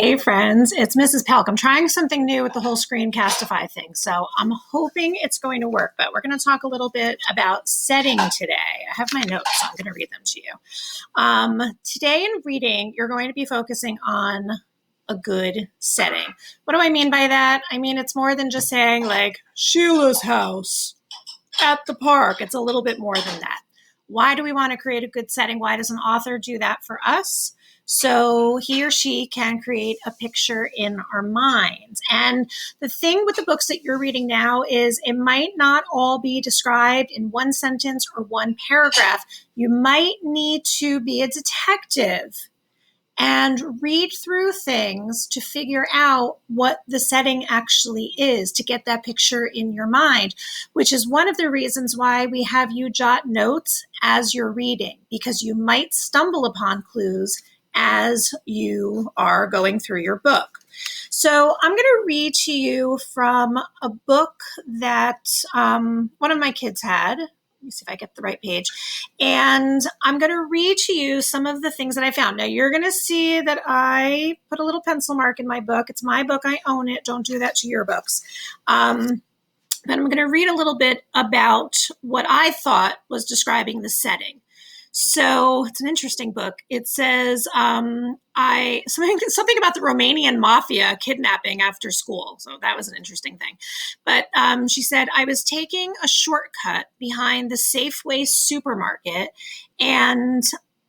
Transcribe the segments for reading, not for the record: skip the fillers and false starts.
Hey friends, it's Mrs. Pelk. I'm trying something new with the whole Screencastify thing, so I'm hoping it's going to work, but we're going to talk a little bit about setting today. I have my notes, so I'm going to read them to you. Today in reading, you're going to be focusing on a good setting. What do I mean by that? I mean, it's more than just saying like Sheila's house at the park. It's a little bit more than that. Why do we want to create a good setting? Why does an author do that for us? So he or she can create a picture in our minds. And the thing with the books that you're reading now is it might not all be described in one sentence or one paragraph. You might need to be a detective and read through things to figure out what the setting actually is, to get that picture in your mind, which is one of the reasons why we have you jot notes as you're reading, because you might stumble upon clues as you are going through your book. So I'm going to read to you from a book that one of my kids had. Let me see if I get the right page. And I'm going to read to you some of the things that I found. Now, you're going to see that I put a little pencil mark in my book. It's my book. I own it. Don't do that to your books. Then I'm going to read a little bit about what I thought was describing the setting. So it's an interesting book. It says something about the Romanian mafia kidnapping after school. So that was an interesting thing. But she said, I was taking a shortcut behind the Safeway supermarket. And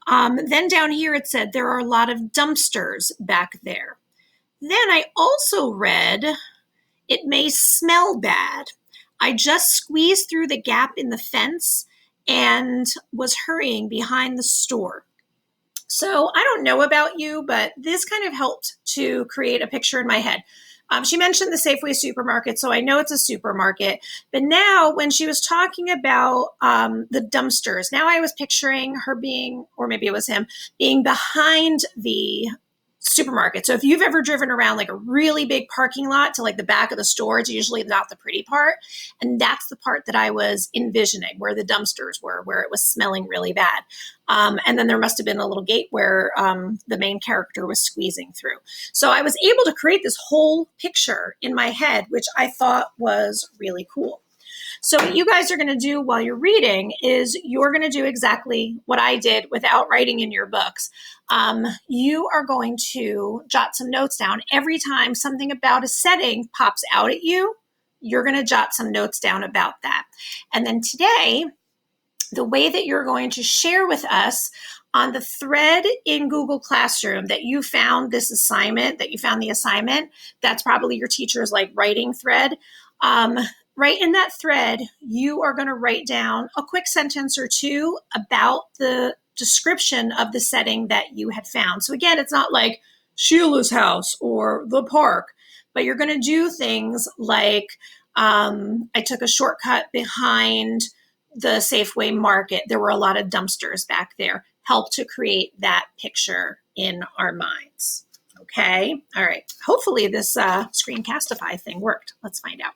then down here it said there are a lot of dumpsters back there. Then I also read, it may smell bad. I just squeezed through the gap in the fence and was hurrying behind the store. So I don't know about you, but this kind of helped to create a picture in my head. She mentioned the Safeway supermarket, so I know it's a supermarket. But now when she was talking about the dumpsters, now I was picturing her being, or maybe it was him, being behind the supermarket. So if you've ever driven around like a really big parking lot to like the back of the store, it's usually not the pretty part. And that's the part that I was envisioning, where the dumpsters were, where it was smelling really bad. And then there must have been a little gate where the main character was squeezing through. So I was able to create this whole picture in my head, which I thought was really cool. So what you guys are going to do while you're reading is you're going to do exactly what I did without writing in your books. You are going to jot some notes down. Every time something about a setting pops out at you, you're going to jot some notes down about that. And then today, the way that you're going to share with us on the thread in Google Classroom that you found this assignment, that you found the assignment, that's probably your teacher's like writing thread. Right in that thread, you are going to write down a quick sentence or two about the description of the setting that you had found. So again, it's not like Sheila's house or the park, but you're going to do things like I took a shortcut behind the Safeway market. There were a lot of dumpsters back there. Help to create that picture in our minds. Okay. All right. Hopefully this Screencastify thing worked. Let's find out.